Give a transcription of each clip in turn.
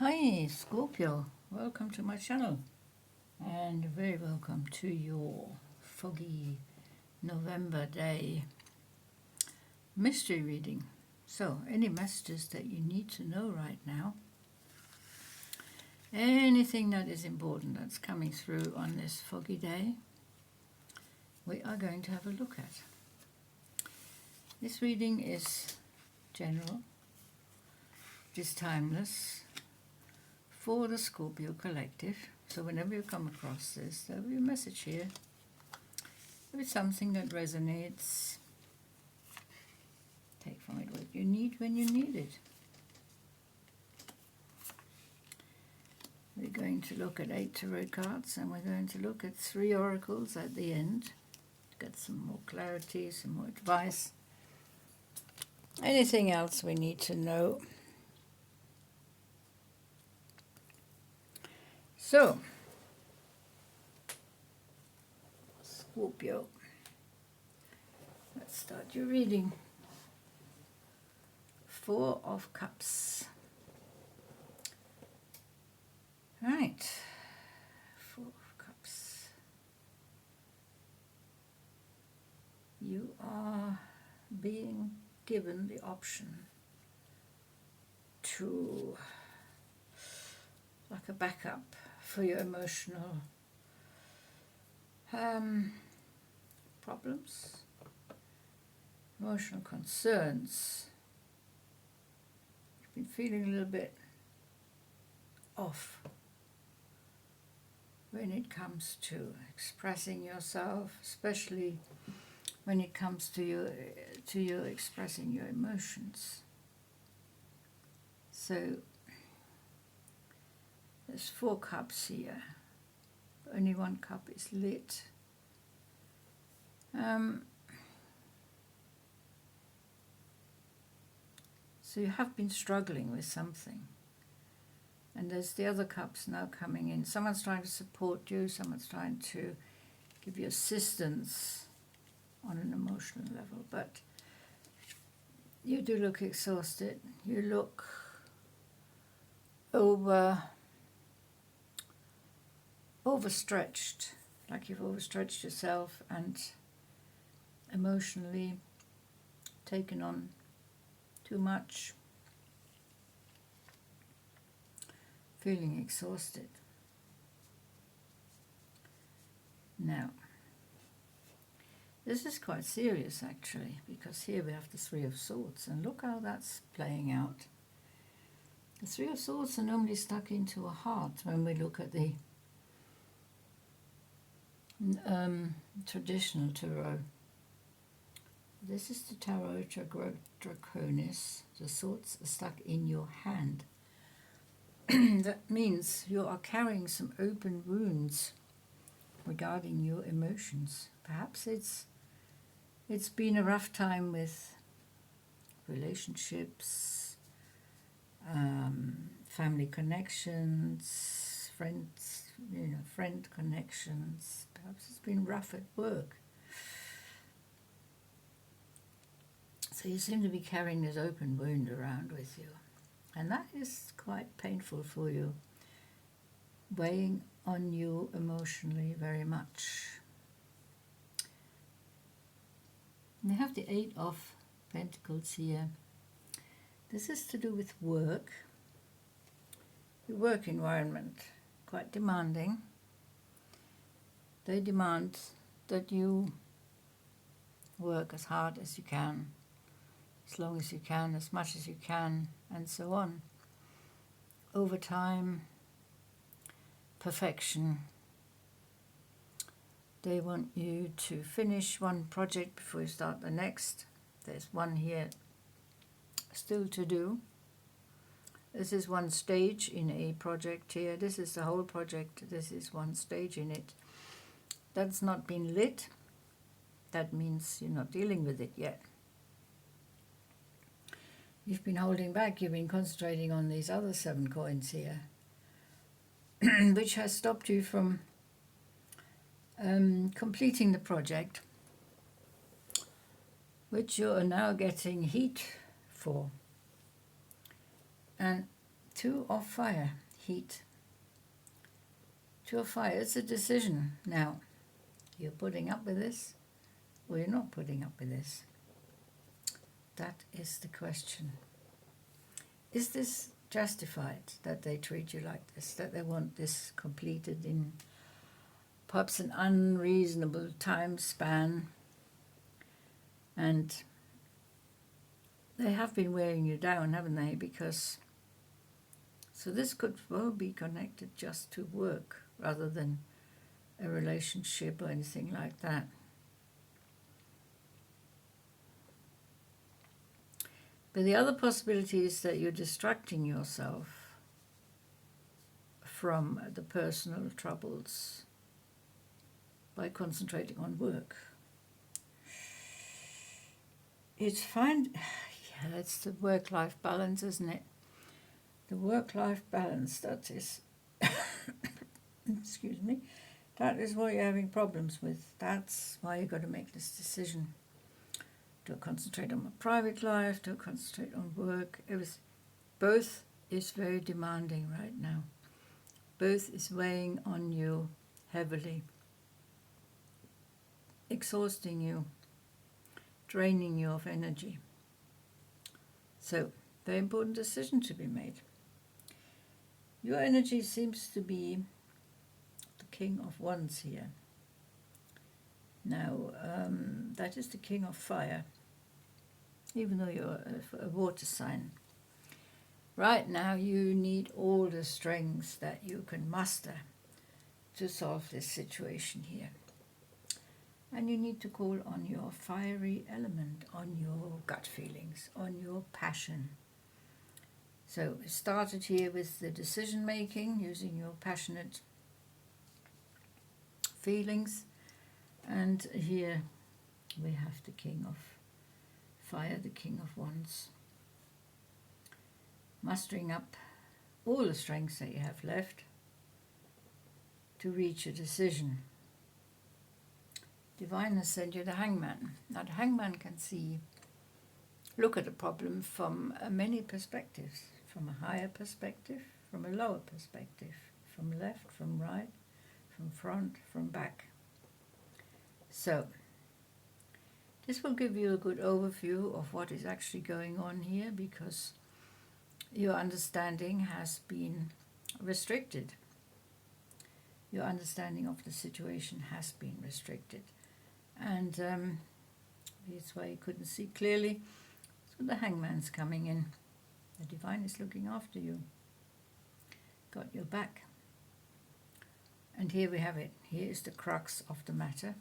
Hi Scorpio, welcome to my channel and very welcome to your foggy November day mystery reading. So, any messages that you need to know right now, anything that is important that's coming through on this foggy day, we are going to have a look at. This reading is general, it is timeless, for the Scorpio collective. So whenever you come across this, there'll be a message here. There'll be something that resonates. Take from it what you need when you need it. We're going to look at 8 tarot cards and we're going to look at 3 oracles at the end to get some more clarity, some more advice. Anything else we need to know. So, Scorpio, let's start your reading. 4 of Cups. Right, 4 of Cups. You are being given the option to, like a backup for your emotional problems, emotional concerns. You've been feeling a little bit off when it comes to expressing yourself, especially when it comes to you expressing your emotions. So there's 4 cups here. Only 1 cup is lit. So you have been struggling with something. And there's the other cups now coming in. Someone's trying to support you. Someone's trying to give you assistance on an emotional level. But you do look exhausted. You look overstretched, like you've overstretched yourself and emotionally taken on too much, feeling exhausted. Now, this is quite serious actually, because here we have the 3 of Swords, and look how that's playing out. The 3 of Swords are normally stuck into a heart when we look at the traditional tarot. This is the tarot Draconis. The swords are stuck in your hand. That means you are carrying some open wounds regarding your emotions. Perhaps it's been a rough time with relationships, family connections, friends, friend connections. Perhaps it's been rough at work. So you seem to be carrying this open wound around with you. And that is quite painful for you, weighing on you emotionally very much. We have the 8 of Pentacles here. This is to do with work. Your work environment, quite demanding. They demand that you work as hard as you can, as long as you can, as much as you can, and so on. Overtime, perfection. They want you to finish one project before you start the next. There's one here still to do. This is one stage in a project here. This is the whole project. This is one stage in it. That's not been lit. That means you're not dealing with it yet. You've been holding back. You've been concentrating on these other 7 coins here, which has stopped you from completing the project, which you are now getting heat for. And Two of fire, heat. Two of fire, it's a decision. Now, you're putting up with this or you're not putting up with this. That is the question. Is this justified that they treat you like this, that they want this completed in perhaps an unreasonable time span? And they have been wearing you down, haven't they? Because, so this could well be connected just to work rather than a relationship or anything like that. But the other possibility is that you're distracting yourself from the personal troubles by concentrating on work. It's fine. Yeah, it's the work-life balance, isn't it? The work-life balance, that is, excuse me, that is what you're having problems with. That's why you've got to make this decision. Do I concentrate on my private life? Do I concentrate on work? Both is very demanding right now. Both is weighing on you heavily, exhausting you, draining you of energy. So, very important decision to be made. Your energy seems to be the King of Wands here. Now, that is the King of Fire, even though you're a water sign. Right now, you need all the strengths that you can muster to solve this situation here. And you need to call on your fiery element, on your gut feelings, on your passion. So it started here with the decision making, using your passionate feelings. And here we have the King of Fire, the King of Wands. Mustering up all the strengths that you have left to reach a decision. Divine has sent you the Hangman. Now the Hangman can look at a problem from many perspectives. From a higher perspective, from a lower perspective, from left, from right, from front, from back. So, this will give you a good overview of what is actually going on here, because your understanding has been restricted. Your understanding of the situation has been restricted. And that's why you couldn't see clearly. So the Hangman's coming in. The Divine is looking after you. Got your back. And here we have it. Here is the crux of the matter.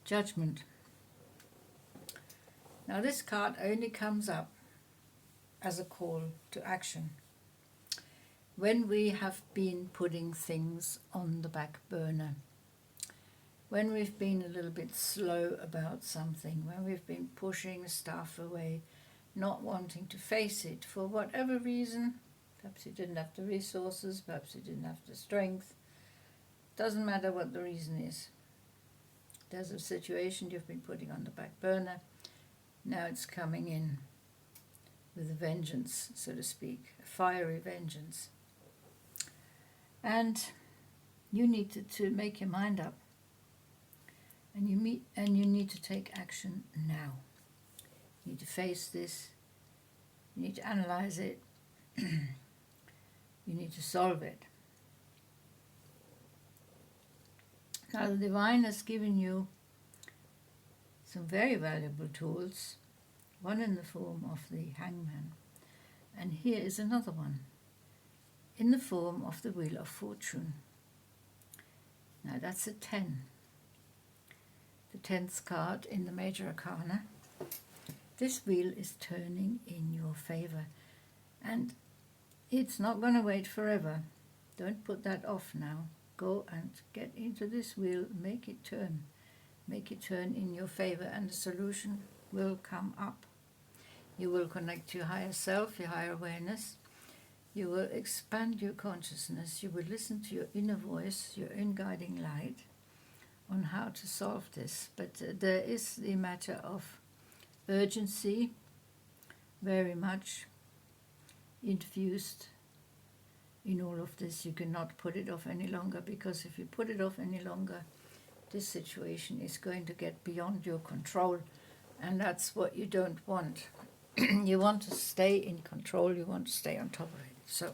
Judgment. Now this card only comes up as a call to action when we have been putting things on the back burner, when we've been a little bit slow about something, when we've been pushing stuff away, not wanting to face it for whatever reason. Perhaps you didn't have the resources, perhaps you didn't have the strength. Doesn't matter what the reason is. There's a situation you've been putting on the back burner. Now it's coming in with a vengeance, so to speak, a fiery vengeance. And you need to make your mind up. And you need to take action now. You need to face this. You need to analyze it. You need to solve it. Now the Divine has given you some very valuable tools, one in the form of the Hangman, and here is another one in the form of the Wheel of Fortune. Now that's a 10. The 10th card in the Major Arcana. This wheel is turning in your favor, and it's not going to wait forever. Don't put that off now. Go and get into this wheel, make it turn. Make it turn in your favor, and the solution will come up. You will connect to your higher self, your higher awareness. You will expand your consciousness. You will listen to your inner voice, your own guiding light, on how to solve this. But there is the matter of urgency, very much. infused in all of this. You cannot put it off any longer, because if you put it off any longer, this situation is going to get beyond your control, and that's what you don't want. You want to stay in control, you want to stay on top of it. So,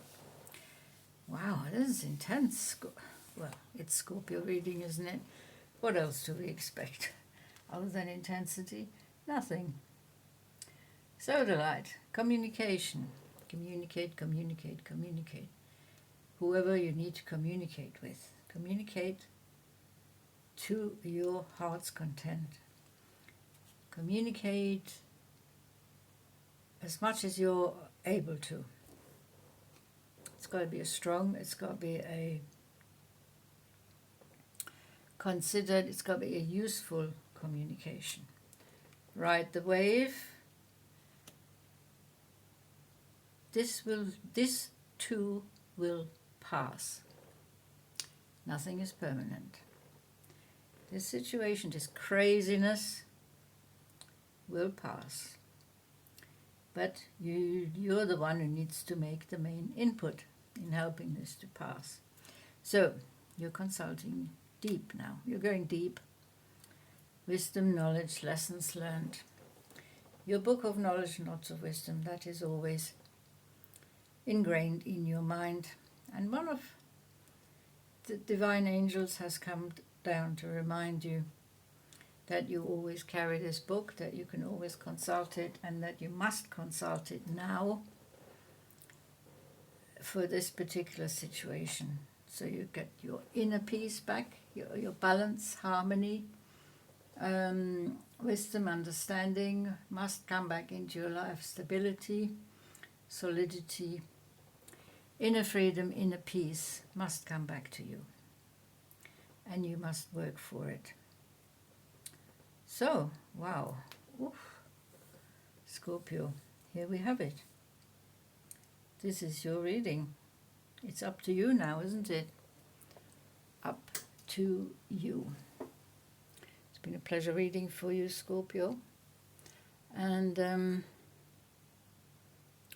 wow, this is intense. Well, it's Scorpio reading, isn't it? What else do we expect? Other than intensity? Nothing. So the light, communication. Communicate, communicate, communicate. Whoever you need to communicate with. Communicate to your heart's content. Communicate as much as you're able to. It's got to be a strong, it's got to be a considered, it's got to be a useful communication. Ride the wave. This too will pass. Nothing is permanent. This situation, this craziness will pass. But you're the one who needs to make the main input in helping this to pass. So, you're consulting deep now. You're going deep. Wisdom, knowledge, lessons learned. Your book of knowledge, not of wisdom, that is always ingrained in your mind. And one of the divine angels has come down to remind you that you always carry this book, that you can always consult it, and that you must consult it now for this particular situation. So you get your inner peace back, your balance, harmony, wisdom, understanding must come back into your life, stability, solidity, inner freedom, inner peace must come back to you. And you must work for it. So, wow, oof. Scorpio, here we have it. This is your reading. It's up to you now, isn't it? Up to you. It's been a pleasure reading for you, Scorpio. And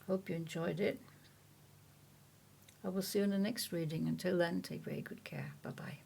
hope you enjoyed it. I will see you in the next reading. Until then, take very good care. Bye-bye.